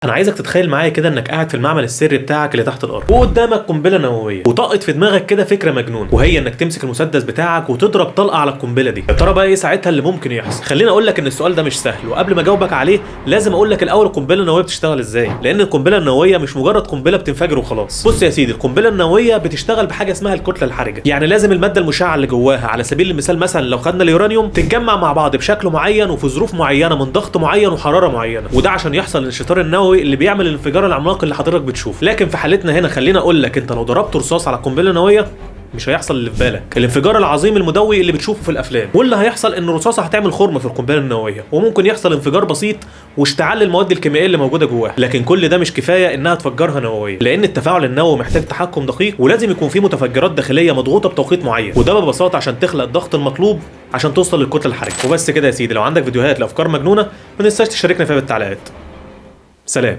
انا عايزك تتخيل معايا كده انك قاعد في المعمل السري بتاعك اللي تحت الارض، وقدامك قنبله نوويه، وطقت في دماغك كده فكره مجنون، وهي انك تمسك المسدس بتاعك وتضرب طلقه على القنبله دي. يا ترى بقى ايه ساعتها اللي ممكن يحصل؟ خليني اقول لك ان السؤال ده مش سهل، وقبل ما اجاوبك عليه لازم اقول لك الاول القنبله النوويه بتشتغل ازاي، لان القنبله النوويه مش مجرد قنبله بتنفجر وخلاص. بص يا سيدي، القنبله النوويه بتشتغل بحاجه اسمها الكتله الحرجه، يعني لازم الماده المشعه اللي جواها، على سبيل المثال مثلا لو خدنا اليورانيوم، تتجمع مع بعض بشكل معين وفي ظروف معينه من ضغط معين وحراره معينه، وده عشان يحصل الانشطار النووي اللي بيعمل الانفجار العملاق اللي حضرتك بتشوفه. لكن في حالتنا هنا خلينا اقول لك، انت لو ضربت رصاص على القنبله النوويه مش هيحصل اللي في بالك، الانفجار العظيم المدوي اللي بتشوفه في الافلام. واللي هيحصل ان الرصاصه هتعمل خرم في القنبله النوويه، وممكن يحصل انفجار بسيط واشتعال المواد الكيميائيه اللي موجوده جواها. لكن كل ده مش كفايه انها تفجرها نوويا، لان التفاعل النووي محتاج تحكم دقيق، ولازم يكون فيه متفجرات داخليه مضغوطه بتوقيت معين، وده ببساطه عشان تخلق الضغط المطلوب عشان توصل للكتله الحرجه. وبس كده يا سيدي. لو عندك فيديوهات لافكار مجنونه ما تنساش تشاركنا فيها بالتعليقات. سلام.